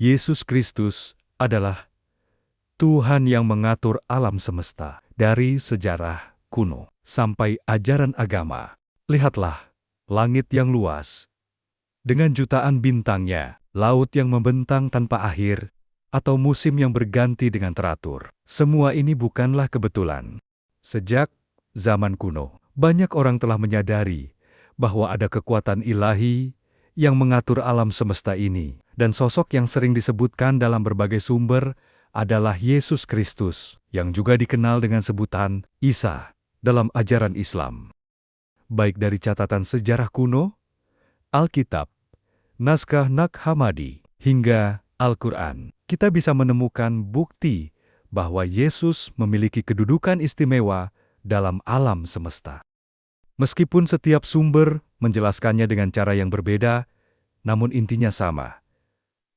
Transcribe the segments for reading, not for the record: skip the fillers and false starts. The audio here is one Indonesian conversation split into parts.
Yesus Kristus adalah Tuhan yang mengatur alam semesta dari sejarah kuno sampai ajaran agama. Lihatlah langit yang luas dengan jutaan bintangnya, laut yang membentang tanpa akhir, atau musim yang berganti dengan teratur. Semua ini bukanlah kebetulan. Sejak zaman kuno, banyak orang telah menyadari bahwa ada kekuatan ilahi yang mengatur alam semesta ini, dan sosok yang sering disebutkan dalam berbagai sumber adalah Yesus Kristus, yang juga dikenal dengan sebutan Isa dalam ajaran Islam. Baik dari catatan sejarah kuno, Alkitab, naskah Nag Hammadi, hingga Al-Quran, kita bisa menemukan bukti bahwa Yesus memiliki kedudukan istimewa dalam alam semesta. Meskipun setiap sumber menjelaskannya dengan cara yang berbeda, namun intinya sama.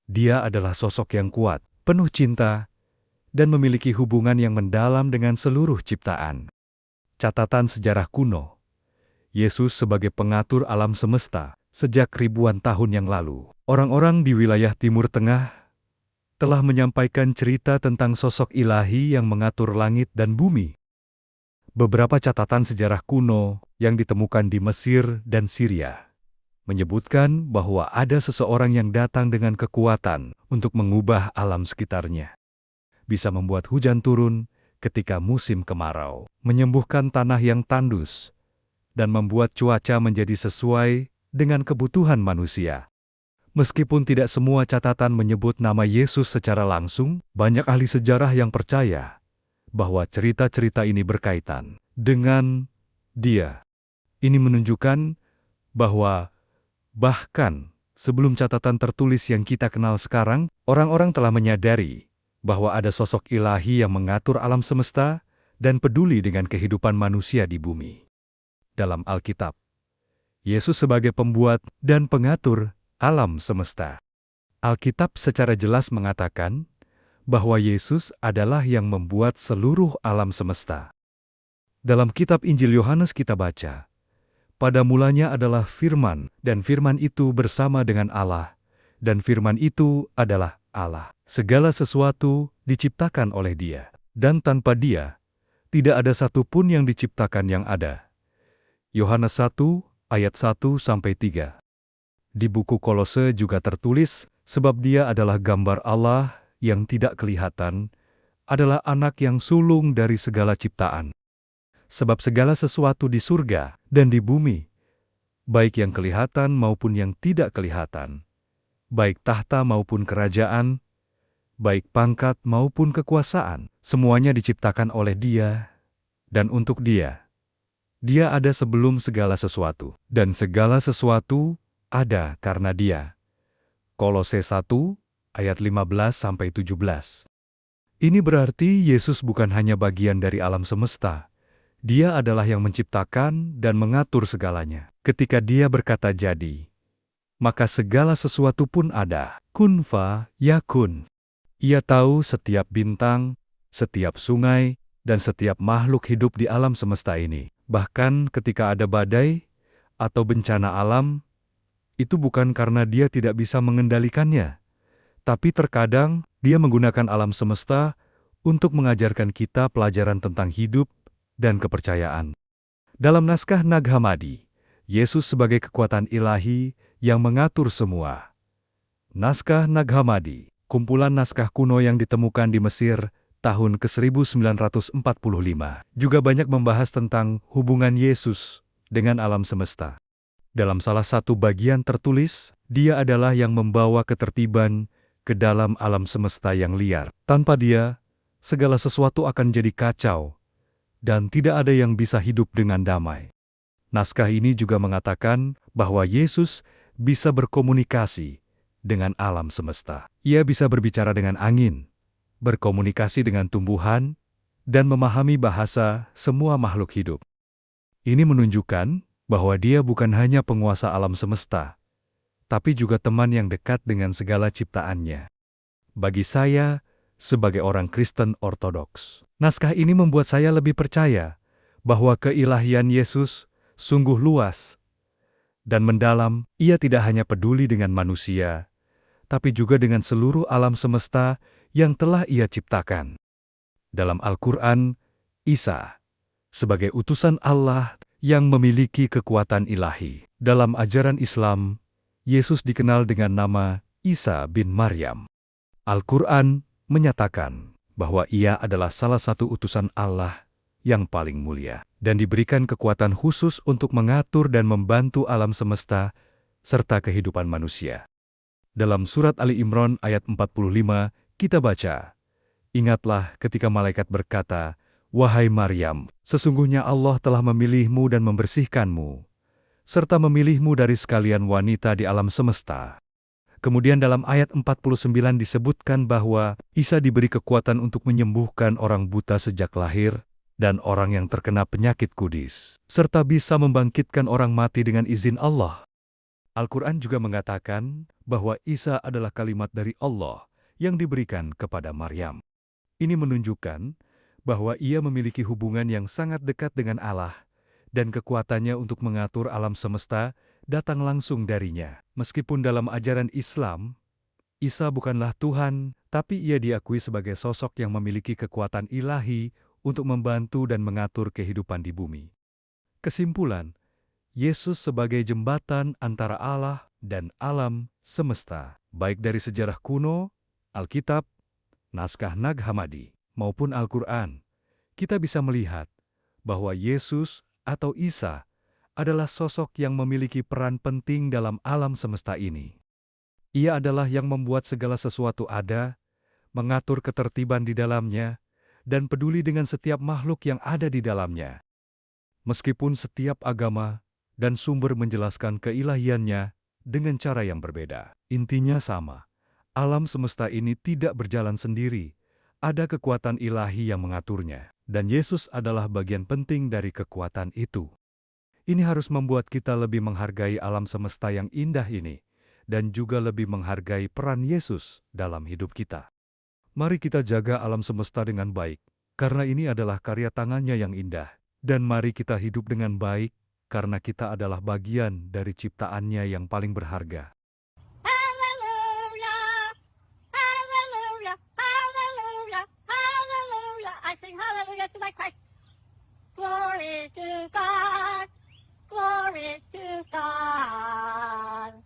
Dia adalah sosok yang kuat, penuh cinta, dan memiliki hubungan yang mendalam dengan seluruh ciptaan. Catatan sejarah kuno, Yesus sebagai pengatur alam semesta sejak ribuan tahun yang lalu. Orang-orang di wilayah Timur Tengah telah menyampaikan cerita tentang sosok ilahi yang mengatur langit dan bumi. Beberapa catatan sejarah kuno yang ditemukan di Mesir dan Syria menyebutkan bahwa ada seseorang yang datang dengan kekuatan untuk mengubah alam sekitarnya. Bisa membuat hujan turun ketika musim kemarau, menyembuhkan tanah yang tandus, dan membuat cuaca menjadi sesuai dengan kebutuhan manusia. Meskipun tidak semua catatan menyebut nama Yesus secara langsung, banyak ahli sejarah yang percaya bahwa cerita-cerita ini berkaitan dengan Dia. Ini menunjukkan bahwa bahkan sebelum catatan tertulis yang kita kenal sekarang, orang-orang telah menyadari bahwa ada sosok ilahi yang mengatur alam semesta dan peduli dengan kehidupan manusia di bumi. Dalam Alkitab, Yesus sebagai pembuat dan pengatur alam semesta. Alkitab secara jelas mengatakan bahwa Yesus adalah yang membuat seluruh alam semesta. Dalam kitab Injil Yohanes kita baca, pada mulanya adalah firman, dan firman itu bersama dengan Allah, dan firman itu adalah Allah. Segala sesuatu diciptakan oleh Dia, dan tanpa Dia, tidak ada satupun yang diciptakan yang ada. Yohanes 1, ayat 1-3. Di buku Kolose juga tertulis, sebab Dia adalah gambar Allah yang tidak kelihatan, adalah anak yang sulung dari segala ciptaan. Sebab segala sesuatu di surga dan di bumi, baik yang kelihatan maupun yang tidak kelihatan, baik tahta maupun kerajaan, baik pangkat maupun kekuasaan, semuanya diciptakan oleh Dia dan untuk Dia. Dia ada sebelum segala sesuatu, dan segala sesuatu ada karena Dia. Kolose 1, ayat 15-17. Ini berarti Yesus bukan hanya bagian dari alam semesta. Dia adalah yang menciptakan dan mengatur segalanya. Ketika Dia berkata jadi, maka segala sesuatu pun ada. Kun fa yakun. Ia tahu setiap bintang, setiap sungai, dan setiap makhluk hidup di alam semesta ini. Bahkan ketika ada badai atau bencana alam, itu bukan karena Dia tidak bisa mengendalikannya, tapi terkadang Dia menggunakan alam semesta untuk mengajarkan kita pelajaran tentang hidup dan kepercayaan. Dalam naskah Nag Hammadi, Yesus sebagai kekuatan ilahi yang mengatur semua. Naskah Nag Hammadi, kumpulan naskah kuno yang ditemukan di Mesir tahun ke-1945, juga banyak membahas tentang hubungan Yesus dengan alam semesta. Dalam salah satu bagian tertulis, Dia adalah yang membawa ketertiban ke dalam alam semesta yang liar. Tanpa Dia, segala sesuatu akan jadi kacau, dan tidak ada yang bisa hidup dengan damai. Naskah ini juga mengatakan bahwa Yesus bisa berkomunikasi dengan alam semesta. Ia bisa berbicara dengan angin, berkomunikasi dengan tumbuhan, dan memahami bahasa semua makhluk hidup. Ini menunjukkan bahwa Dia bukan hanya penguasa alam semesta, tapi juga teman yang dekat dengan segala ciptaannya. Bagi saya, sebagai orang Kristen Ortodoks, naskah ini membuat saya lebih percaya bahwa keilahian Yesus sungguh luas dan mendalam. Ia tidak hanya peduli dengan manusia, tapi juga dengan seluruh alam semesta yang telah Ia ciptakan. Dalam Al-Quran, Isa sebagai utusan Allah yang memiliki kekuatan ilahi. Dalam ajaran Islam, Yesus dikenal dengan nama Isa bin Maryam. Al-Quran menyatakan bahwa Ia adalah salah satu utusan Allah yang paling mulia dan diberikan kekuatan khusus untuk mengatur dan membantu alam semesta serta kehidupan manusia. Dalam surat Ali Imran ayat 45, kita baca, "Ingatlah ketika malaikat berkata, 'Wahai Maryam, sesungguhnya Allah telah memilihmu dan membersihkanmu, serta memilihmu dari sekalian wanita di alam semesta.'" Kemudian dalam ayat 49 disebutkan bahwa Isa diberi kekuatan untuk menyembuhkan orang buta sejak lahir dan orang yang terkena penyakit kudis, serta bisa membangkitkan orang mati dengan izin Allah. Al-Quran juga mengatakan bahwa Isa adalah kalimat dari Allah yang diberikan kepada Maryam. Ini menunjukkan bahwa ia memiliki hubungan yang sangat dekat dengan Allah, dan kekuatannya untuk mengatur alam semesta datang langsung darinya. Meskipun dalam ajaran Islam, Isa bukanlah Tuhan, tapi ia diakui sebagai sosok yang memiliki kekuatan ilahi untuk membantu dan mengatur kehidupan di bumi. Kesimpulan, Yesus sebagai jembatan antara Allah dan alam semesta, baik dari sejarah kuno, Alkitab, naskah Nag Hammadi, maupun Al-Quran, kita bisa melihat bahwa Yesus atau Isa adalah sosok yang memiliki peran penting dalam alam semesta ini. Ia adalah yang membuat segala sesuatu ada, mengatur ketertiban di dalamnya, dan peduli dengan setiap makhluk yang ada di dalamnya. Meskipun setiap agama dan sumber menjelaskan keilahiannya dengan cara yang berbeda, intinya sama. Alam semesta ini tidak berjalan sendiri. Ada kekuatan ilahi yang mengaturnya, dan Yesus adalah bagian penting dari kekuatan itu. Ini harus membuat kita lebih menghargai alam semesta yang indah ini, dan juga lebih menghargai peran Yesus dalam hidup kita. Mari kita jaga alam semesta dengan baik, karena ini adalah karya tangannya yang indah. Dan mari kita hidup dengan baik, karena kita adalah bagian dari ciptaannya yang paling berharga. Hallelujah, hallelujah, hallelujah, hallelujah. I sing hallelujah to my Christ. Glory to God, glory to God.